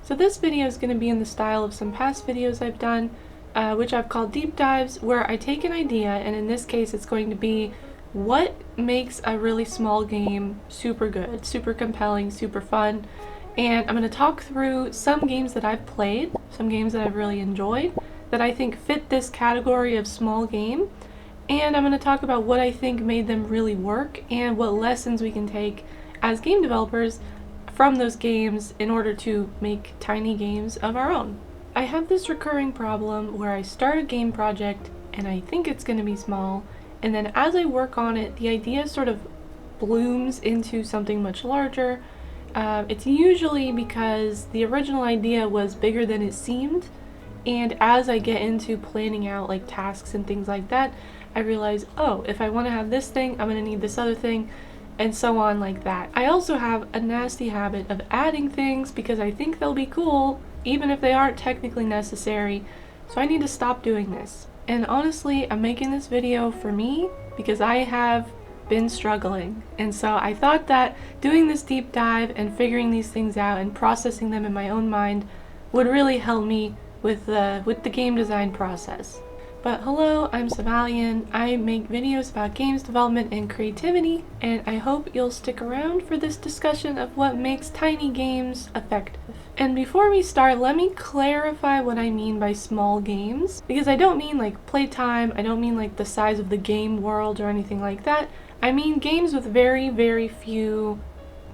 So this video is going to be in the style of some past videos I've done, which I've called deep dives, where I take an idea, and in this case it's going to be what makes a really small game super good, super compelling, super fun. And I'm going to talk through some games that I've played, some games that I've really enjoyed, that I think fit this category of small game. And I'm going to talk about what I think made them really work and what lessons we can take as game developers from those games in order to make tiny games of our own. I have this recurring problem where I start a game project and I think it's going to be small, and then as I work on it, the idea sort of blooms into something much larger. It's usually because the original idea was bigger than it seemed, and as I get into planning out like tasks and things like that, I realize, oh, if I want to have this thing, I'm going to need this other thing, and so on like that. I also have a nasty habit of adding things because I think they'll be cool, even if they aren't technically necessary, so I need to stop doing this. And honestly, I'm making this video for me because I have been struggling, and so I thought that doing this deep dive and figuring these things out and processing them in my own mind would really help me with the game design process. But hello, I'm Savalian. I make videos about games development and creativity, and I hope you'll stick around for this discussion of what makes tiny games effective. And before we start, let me clarify what I mean by small games, because I don't mean like playtime, I don't mean like the size of the game world or anything like that. I mean games with very, very few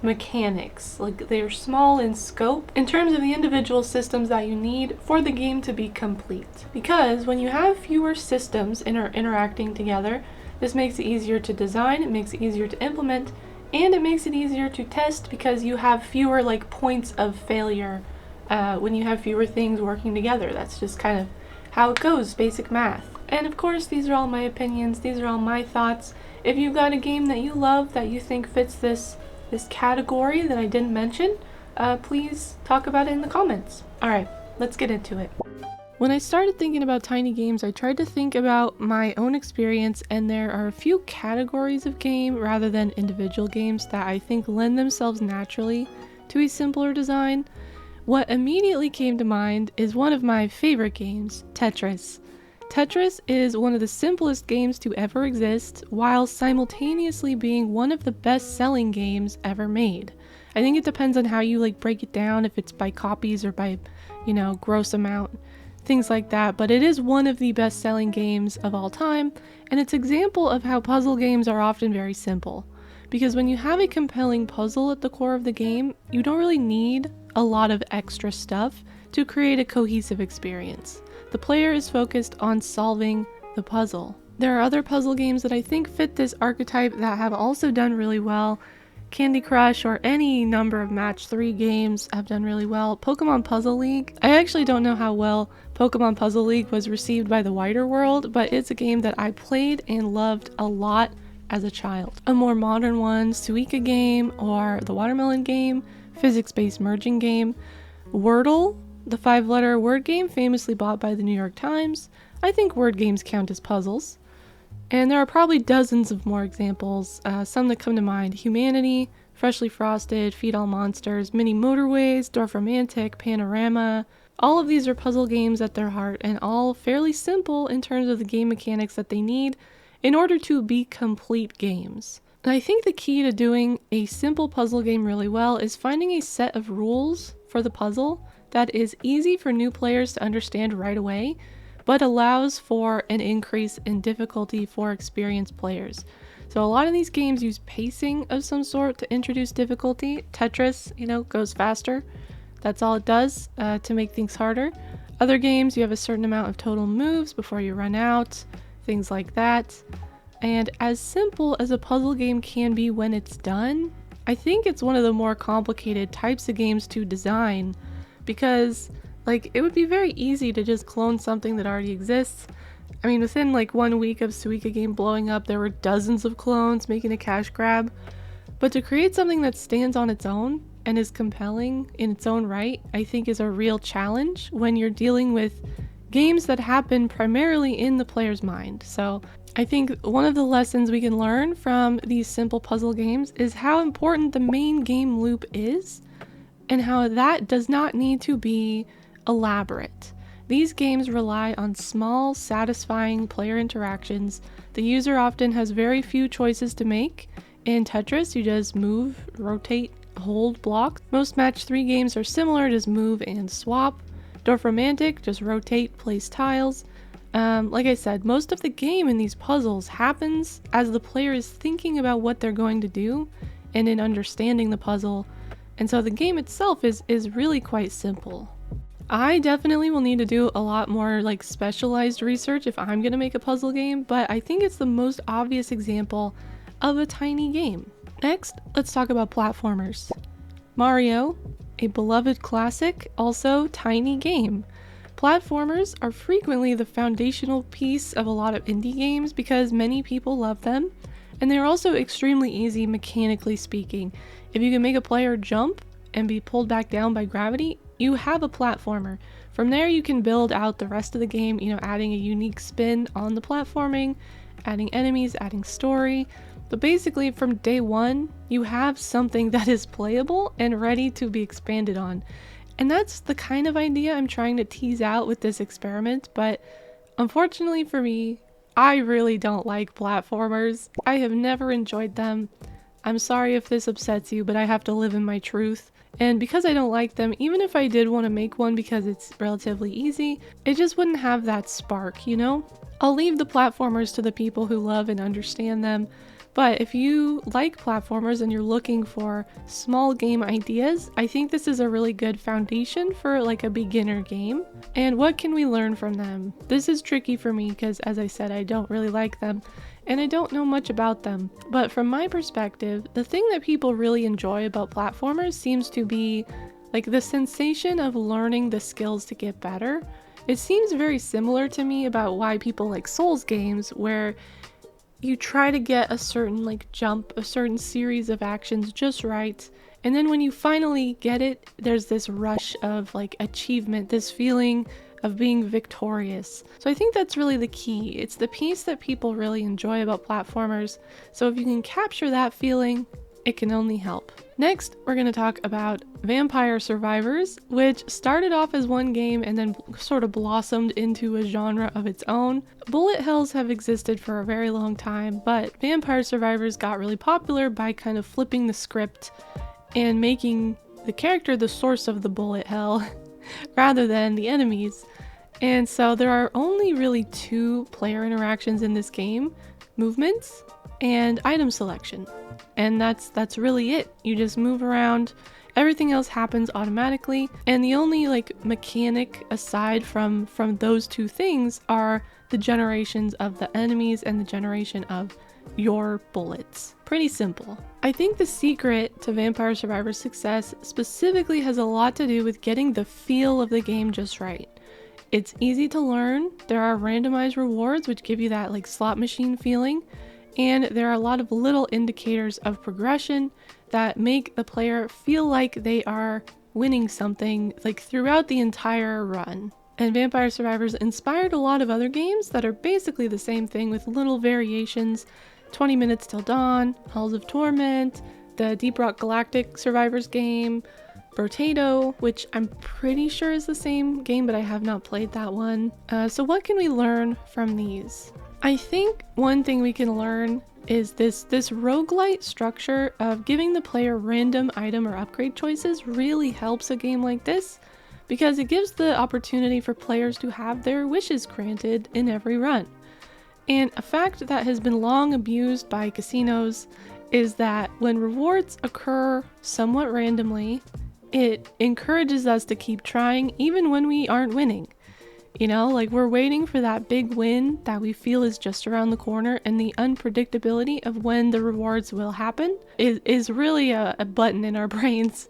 mechanics, like they're small in scope in terms of the individual systems that you need for the game to be complete. Because when you have fewer systems interacting together, this makes it easier to design, it makes it easier to implement, and it makes it easier to test because you have fewer like points of failure when you have fewer things working together. That's just kind of how it goes, basic math. And of course, these are all my opinions, these are all my thoughts. If you've got a game that you love that you think fits this category that I didn't mention, please talk about it in the comments. Alright, let's get into it. When I started thinking about tiny games, I tried to think about my own experience, and there are a few categories of game rather than individual games that I think lend themselves naturally to a simpler design. What immediately came to mind is one of my favorite games, Tetris. Tetris is one of the simplest games to ever exist, while simultaneously being one of the best-selling games ever made. I think it depends on how you like break it down, if it's by copies or by, gross amount, things like that, but it is one of the best-selling games of all time, and it's an example of how puzzle games are often very simple. Because when you have a compelling puzzle at the core of the game, you don't really need a lot of extra stuff to create a cohesive experience. The player is focused on solving the puzzle. There are other puzzle games that I think fit this archetype that have also done really well. Candy Crush or any number of Match 3 games have done really well. Pokemon Puzzle League. I actually don't know how well Pokemon Puzzle League was received by the wider world, but it's a game that I played and loved a lot as a child. A more modern one, Suika game or the Watermelon game, physics-based merging game, Wordle, the 5-letter word game famously bought by the New York Times. I think word games count as puzzles. And there are probably dozens of more examples, some that come to mind. Humanity, Freshly Frosted, Feed All Monsters, Mini Motorways, Dorfromantik, Panorama. All of these are puzzle games at their heart, and all fairly simple in terms of the game mechanics that they need in order to be complete games. And I think the key to doing a simple puzzle game really well is finding a set of rules for the puzzle that is easy for new players to understand right away, but allows for an increase in difficulty for experienced players. So a lot of these games use pacing of some sort to introduce difficulty. Tetris, goes faster. That's all it does to make things harder. Other games, you have a certain amount of total moves before you run out, things like that. And as simple as a puzzle game can be when it's done, I think it's one of the more complicated types of games to design, because it would be very easy to just clone something that already exists. I mean, within 1 week of Suika game blowing up, there were dozens of clones making a cash grab. But to create something that stands on its own and is compelling in its own right, I think is a real challenge when you're dealing with games that happen primarily in the player's mind. So I think one of the lessons we can learn from these simple puzzle games is how important the main game loop is, and how that does not need to be elaborate. These games rely on small, satisfying player interactions. The user often has very few choices to make. In Tetris, you just move, rotate, hold, block. Most match 3 games are similar, just move and swap. Dorfromantik, just rotate, place tiles. Like I said, most of the game in these puzzles happens as the player is thinking about what they're going to do and in understanding the puzzle. And so the game itself is really quite simple. I definitely will need to do a lot more like specialized research if I'm gonna make a puzzle game, but I think it's the most obvious example of a tiny game. Next, let's talk about platformers. Mario, a beloved classic, also tiny game. Platformers are frequently the foundational piece of a lot of indie games because many people love them, and they're also extremely easy mechanically speaking. If you can make a player jump and be pulled back down by gravity, you have a platformer. From there you can build out the rest of the game, adding a unique spin on the platforming, adding enemies, adding story. But basically from day one, you have something that is playable and ready to be expanded on. And that's the kind of idea I'm trying to tease out with this experiment, but unfortunately for me, I really don't like platformers. I have never enjoyed them. I'm sorry if this upsets you, but I have to live in my truth. And because I don't like them, even if I did want to make one because it's relatively easy, it just wouldn't have that spark, I'll leave the platformers to the people who love and understand them. But if you like platformers and you're looking for small game ideas, I think this is a really good foundation for like a beginner game. And what can we learn from them? This is tricky for me because, as I said, I don't really like them and I don't know much about them. But from my perspective, the thing that people really enjoy about platformers seems to be like the sensation of learning the skills to get better. It seems very similar to me about why people like Souls games, where you try to get a certain jump, a certain series of actions just right, and then when you finally get it, there's this rush of achievement, this feeling of being victorious. So I think that's really the key. It's the piece that people really enjoy about platformers. So if you can capture that feeling, it can only help. Next, we're going to talk about Vampire Survivors, which started off as one game and then sort of blossomed into a genre of its own. Bullet hells have existed for a very long time, but Vampire Survivors got really popular by kind of flipping the script and making the character the source of the bullet hell rather than the enemies. And so there are only really 2 player interactions in this game: movements and item selection. And that's really it. You just move around, everything else happens automatically, and the only mechanic aside from those 2 things are the generations of the enemies and the generation of your bullets. Pretty simple. I think the secret to Vampire Survivors' success specifically has a lot to do with getting the feel of the game just right. It's easy to learn, there are randomized rewards which give you that slot machine feeling, and there are a lot of little indicators of progression that make the player feel like they are winning something throughout the entire run. And Vampire Survivors inspired a lot of other games that are basically the same thing with little variations. 20 Minutes Till Dawn, Halls of Torment, the Deep Rock Galactic Survivors game, Brotato, which I'm pretty sure is the same game, but I have not played that one. So what can we learn from these? I think one thing we can learn is this roguelite structure of giving the player random item or upgrade choices really helps a game like this, because it gives the opportunity for players to have their wishes granted in every run. And a fact that has been long abused by casinos is that when rewards occur somewhat randomly, it encourages us to keep trying even when we aren't winning. We're waiting for that big win that we feel is just around the corner, and the unpredictability of when the rewards will happen is really a button in our brains.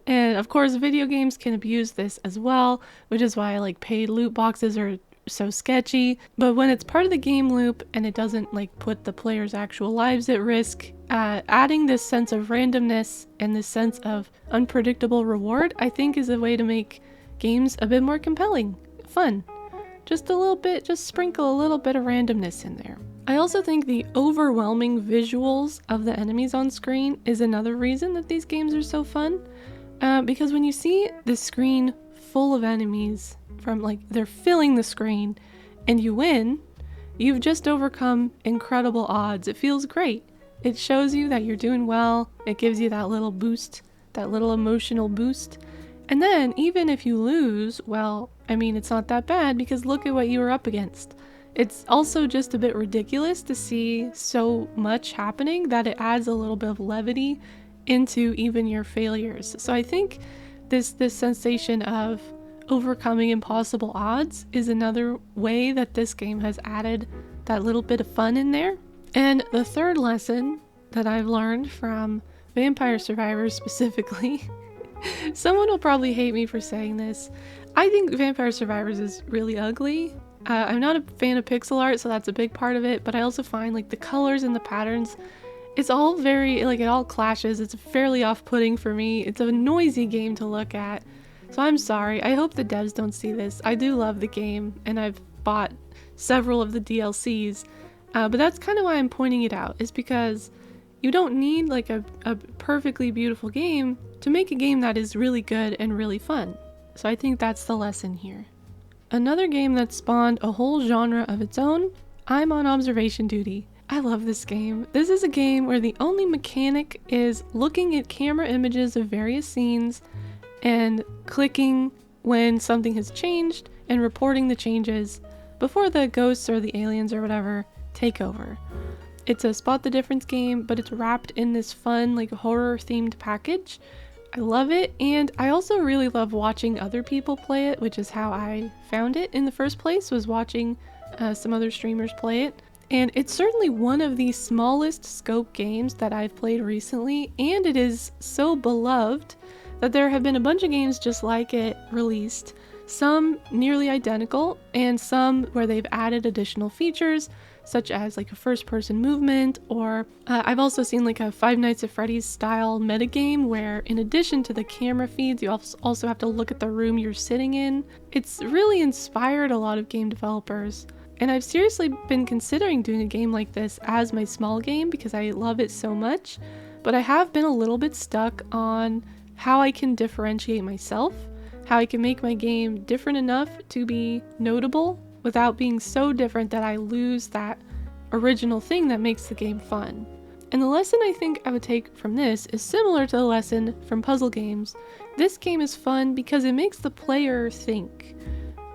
And of course, video games can abuse this as well, which is why paid loot boxes are so sketchy. But when it's part of the game loop and it doesn't put the player's actual lives at risk, adding this sense of randomness and this sense of unpredictable reward, I think is a way to make games a bit more compelling. Fun. Just a little bit, just sprinkle a little bit of randomness in there. I also think the overwhelming visuals of the enemies on screen is another reason that these games are so fun. Because when you see the screen full of enemies from like they're filling the screen and you win, you've just overcome incredible odds. It feels great. It shows you that you're doing well. It gives you that little boost, that little emotional boost. And then even if you lose, well, I mean, it's not that bad because look at what you were up against. It's also just a bit ridiculous to see so much happening that it adds a little bit of levity into even your failures. So I think this sensation of overcoming impossible odds is another way that this game has added that little bit of fun in there. And the third lesson that I've learned from Vampire Survivors specifically, someone will probably hate me for saying this, I think Vampire Survivors is really ugly. I'm not a fan of pixel art, so that's a big part of it, but I also find like the colors and the patterns, it's all very, like it all clashes. It's fairly off-putting for me. It's a noisy game to look at. So I'm sorry. I hope the devs don't see this. I do love the game, and I've bought several of the DLCs, but that's kind of why I'm pointing it out, is because you don't need like a perfectly beautiful game to make a game that is really good and really fun. So I think that's the lesson here. Another game that spawned a whole genre of its own, I'm on observation duty. I love this game. This is a game where the only mechanic is looking at camera images of various scenes and clicking when something has changed and reporting the changes before the ghosts or the aliens or whatever take over. It's a spot the difference game, but it's wrapped in this fun, like horror themed package. I love it, and I also really love watching other people play it, which is how I found it in the first place, was watching some other streamers play it. And it's certainly one of the smallest scope games that I've played recently, and it is so beloved that there have been a bunch of games just like it released, some nearly identical, and some where they've added additional features, such as like a first-person movement, or I've also seen like a Five Nights at Freddy's style metagame where in addition to the camera feeds, you also have to look at the room you're sitting in. It's really inspired a lot of game developers. And I've seriously been considering doing a game like this as my small game because I love it so much, but I have been a little bit stuck on how I can differentiate myself, how I can make my game different enough to be notable without being so different that I lose that original thing that makes the game fun. And the lesson I think I would take from this is similar to the lesson from puzzle games. This game is fun because it makes the player think.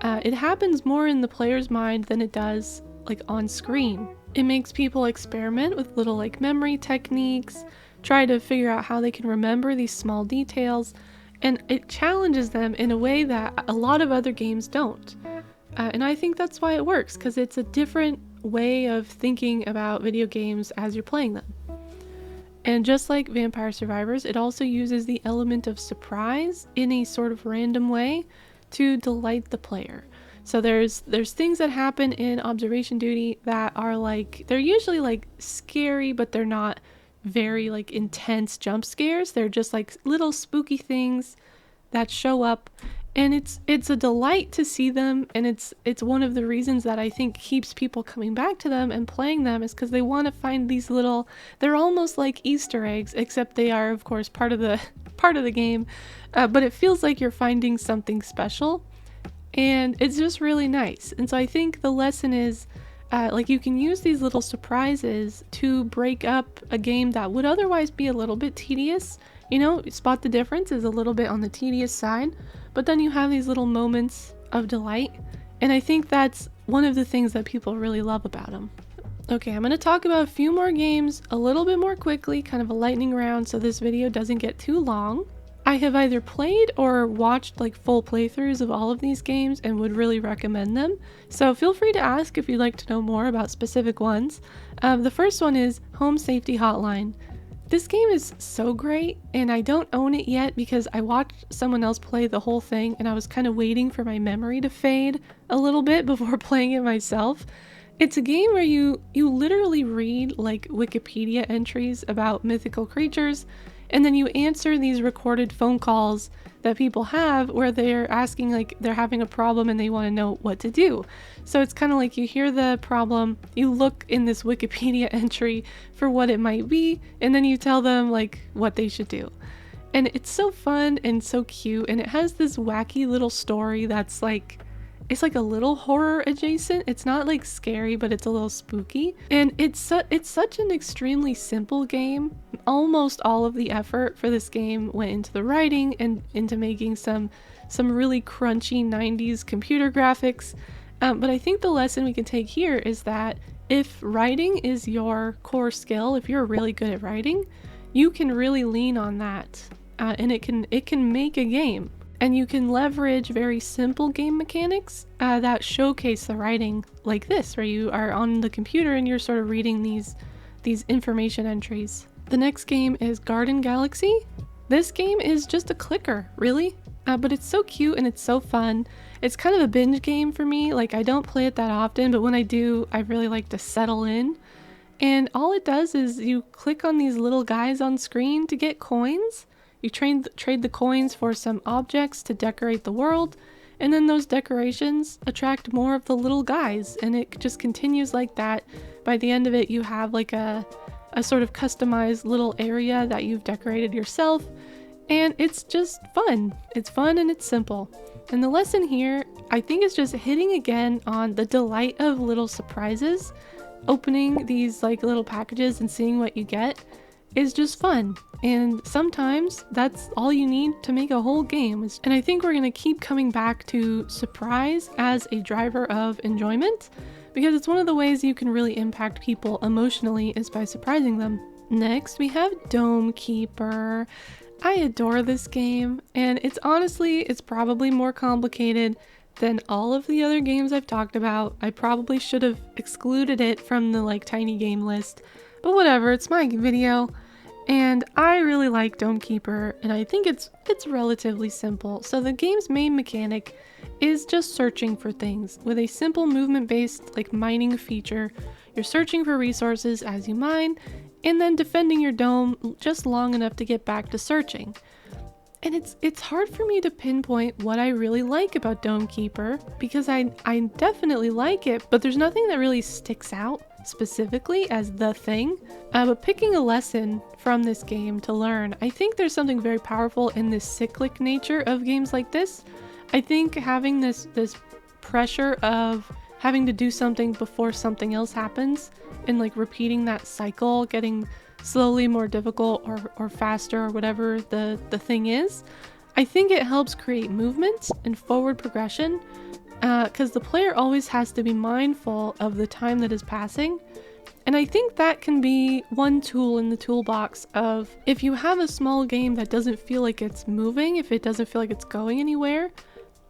It happens more in the player's mind than it does like on screen. It makes people experiment with little like memory techniques, try to figure out how they can remember these small details, and it challenges them in a way that a lot of other games don't. And I think that's why it works, because it's a different way of thinking about video games as you're playing them. And just like Vampire Survivors, it also uses the element of surprise in a sort of random way to delight the player. So there's things that happen in observation duty that are like, they're usually like scary, but they're not very like intense jump scares. They're just like little spooky things that show up, and it's a delight to see them, and it's one of the reasons that I think keeps people coming back to them and playing them, is because they want to find these little, they're almost like Easter eggs, except they are of course part of the game, but it feels like you're finding something special, and it's just really nice. And so I think the lesson is like you can use these little surprises to break up a game that would otherwise be a little bit tedious. You know, Spot the Difference is a little bit on the tedious side, but then you have these little moments of delight, and I think that's one of the things that people really love about them. Okay, I'm going to talk about a few more games a little bit more quickly, kind of a lightning round so this video doesn't get too long. I have either played or watched like full playthroughs of all of these games and would really recommend them, so feel free to ask if you'd like to know more about specific ones. The first one is Home Safety Hotline. This game is so great, and I don't own it yet because I watched someone else play the whole thing and I was kind of waiting for my memory to fade a little bit before playing it myself. It's a game where you literally read like Wikipedia entries about mythical creatures, and then you answer these recorded phone calls that people have where they're asking, like they're having a problem and they want to know what to do. So it's kind of like you hear the problem, you look in this Wikipedia entry for what it might be, and then you tell them like what they should do. And it's so fun and so cute, and it has this wacky little story that's like, it's like a little horror adjacent. It's not like scary, but it's a little spooky. And it's such an extremely simple game. Almost all of the effort for this game went into the writing and into making some really crunchy 90s computer graphics. But I think the lesson we can take here is that if writing is your core skill, if you're really good at writing, you can really lean on that. And it can make a game, and you can leverage very simple game mechanics that showcase the writing like this, where you are on the computer and you're sort of reading these information entries. The next game is Garden Galaxy. This game is just a clicker, really, but it's so cute and it's so fun. It's kind of a binge game for me. Like, I don't play it that often, but when I do, I really like to settle in. And all it does is you click on these little guys on screen to get coins. You trade the coins for some objects to decorate the world, and then those decorations attract more of the little guys, and it just continues like that. By the end of it, you have like a sort of customized little area that you've decorated yourself, and it's just fun. It's fun and it's simple. And the lesson here, I think, is just hitting again on the delight of little surprises. Opening these like little packages and seeing what you get is just fun, and sometimes that's all you need to make a whole game. And I think we're going to keep coming back to surprise as a driver of enjoyment, because it's one of the ways you can really impact people emotionally is by surprising them. Next we have Dome Keeper. I adore this game, and it's probably more complicated than all of the other games I've talked about. I probably should have excluded it from the like tiny game list, but whatever, it's my video. And I really like Dome Keeper, and I think it's relatively simple. So the game's main mechanic is just searching for things with a simple movement-based like mining feature. You're searching for resources as you mine, and then defending your dome just long enough to get back to searching. And it's hard for me to pinpoint what I really like about Dome Keeper, because I definitely like it, but there's nothing that really sticks out specifically as the thing. But picking a lesson from this game to learn, I think there's something very powerful in this cyclic nature of games like this. I think having this pressure of having to do something before something else happens, and like repeating that cycle, getting slowly more difficult or faster or whatever the thing is, I think it helps create movement and forward progression, because the player always has to be mindful of the time that is passing. And I think that can be one tool in the toolbox of, if you have a small game that doesn't feel like it's moving, if it doesn't feel like it's going anywhere,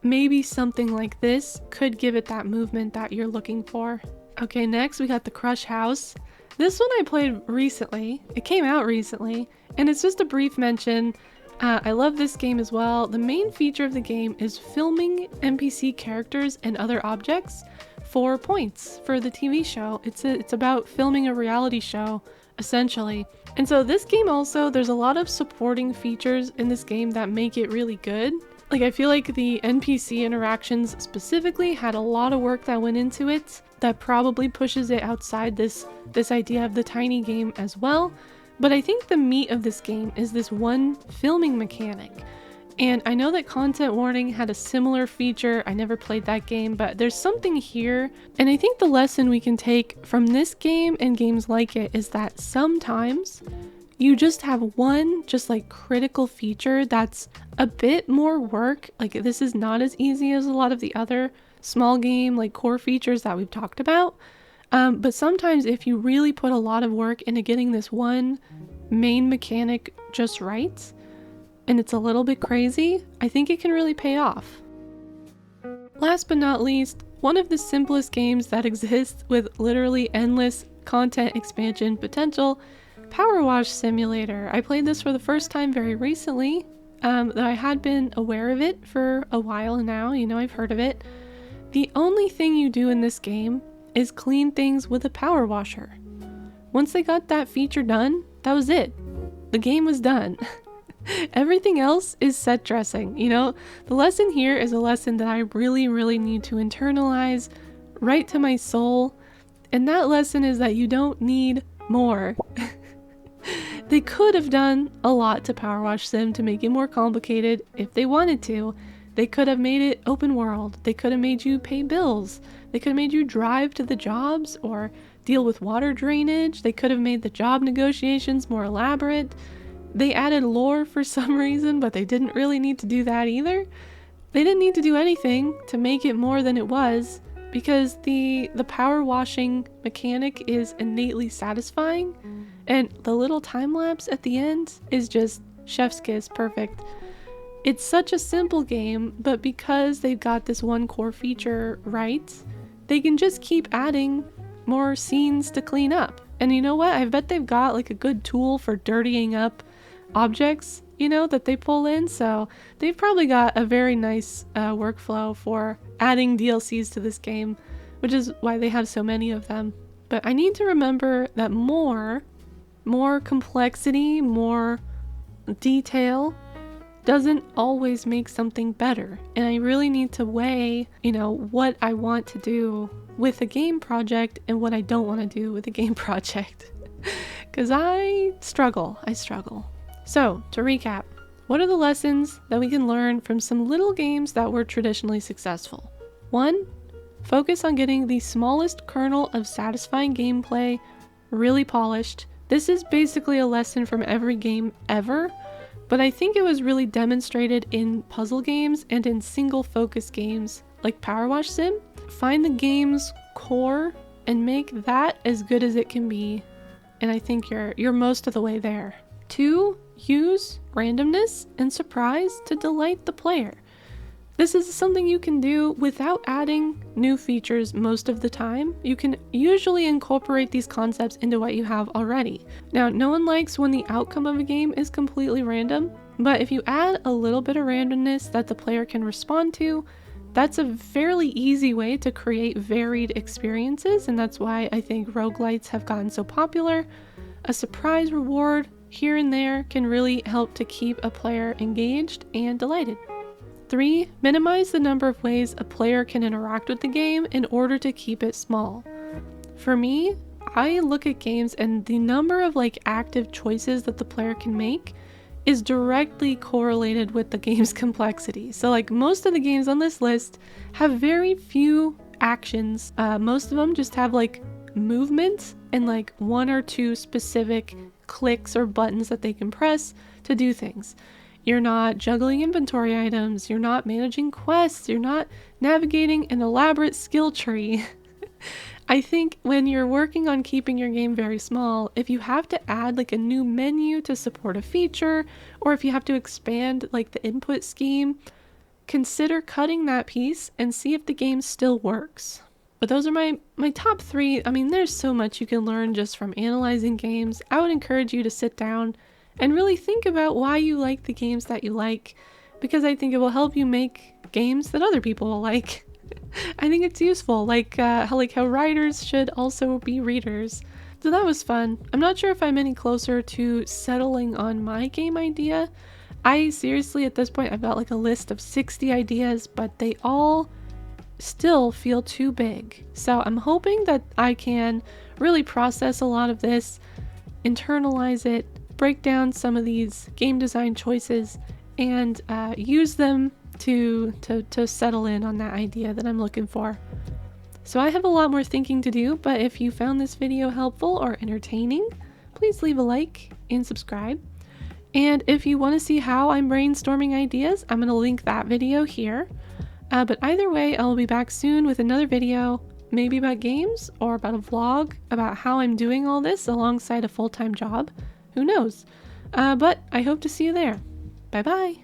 maybe something like this could give it that movement that you're looking for. Okay, next we got the Crush House. This one I played recently. It came out recently, and it's just a brief mention. I love this game as well. The main feature of the game is filming NPC characters and other objects for points for the TV show. It's about filming a reality show, essentially. And so this game also, there's a lot of supporting features in this game that make it really good. Like, I feel like the NPC interactions specifically had a lot of work that went into it that probably pushes it outside this idea of the tiny game as well. But I think the meat of this game is this one filming mechanic. And I know that Content Warning had a similar feature. I never played that game, but there's something here. And I think the lesson we can take from this game and games like it is that sometimes you just have one just like critical feature that's a bit more work. Like, this is not as easy as a lot of the other small game like core features that we've talked about. But sometimes if you really put a lot of work into getting this one main mechanic just right, and it's a little bit crazy, I think it can really pay off. Last but not least, one of the simplest games that exists with literally endless content expansion potential, Power Wash Simulator. I played this for the first time very recently, though I had been aware of it for a while now, I've heard of it. The only thing you do in this game is clean things with a power washer. Once they got that feature done, that was it. The game was done. Everything else is set dressing, The lesson here is a lesson that I really, really need to internalize right to my soul. And that lesson is that you don't need more. They could have done a lot to Power Wash Sim to make it more complicated if they wanted to. They could have made it open world. They could have made you pay bills. They could have made you drive to the jobs or deal with water drainage. They could have made the job negotiations more elaborate. They added lore for some reason, but they didn't really need to do that either. They didn't need to do anything to make it more than it was, because the power washing mechanic is innately satisfying, and the little time lapse at the end is just chef's kiss perfect. It's such a simple game, but because they've got this one core feature right, they can just keep adding more scenes to clean up. And you know what? I bet they've got like a good tool for dirtying up objects, you know, that they pull in. So they've probably got a very nice workflow for adding DLCs to this game, which is why they have so many of them. But I need to remember that more complexity, more detail doesn't always make something better. And I really need to weigh, you know, what I want to do with a game project and what I don't want to do with a game project. Because I struggle. So, to recap, what are the lessons that we can learn from some little games that were traditionally successful? 1. Focus on getting the smallest kernel of satisfying gameplay really polished. This is basically a lesson from every game ever, but I think it was really demonstrated in puzzle games and in single focus games like Power Wash Sim. Find the game's core and make that as good as it can be, and I think you're most of the way there. 2. Use randomness and surprise to delight the player. This is something you can do without adding new features most of the time. You can usually incorporate these concepts into what you have already. Now, no one likes when the outcome of a game is completely random, but if you add a little bit of randomness that the player can respond to, that's a fairly easy way to create varied experiences, and that's why I think roguelites have gotten so popular. A surprise reward here and there can really help to keep a player engaged and delighted. 3. Minimize the number of ways a player can interact with the game in order to keep it small. For me, I look at games and the number of active choices that the player can make is directly correlated with the game's complexity. So most of the games on this list have very few actions. Most of them just have movement and 1 or 2 specific clicks or buttons that they can press to do things. You're not juggling inventory items, you're not managing quests, you're not navigating an elaborate skill tree. I think when you're working on keeping your game very small, if you have to add a new menu to support a feature, or if you have to expand the input scheme, consider cutting that piece and see if the game still works. But those are my top 3. I mean, there's so much you can learn just from analyzing games. I would encourage you to sit down and really think about why you like the games that you like, because I think it will help you make games that other people will like. I think it's useful, how writers should also be readers. So that was fun. I'm not sure if I'm any closer to settling on my game idea. I seriously, at this point, I've got a list of 60 ideas, but they all still feel too big. So I'm hoping that I can really process a lot of this, internalize it, break down some of these game design choices, and use them to settle in on that idea that I'm looking for. So I have a lot more thinking to do, but if you found this video helpful or entertaining, please leave a like and subscribe. And if you want to see how I'm brainstorming ideas, I'm going to link that video here. But either way, I'll be back soon with another video, maybe about games or about a vlog about how I'm doing all this alongside a full-time job. Who knows? But I hope to see you there. Bye bye!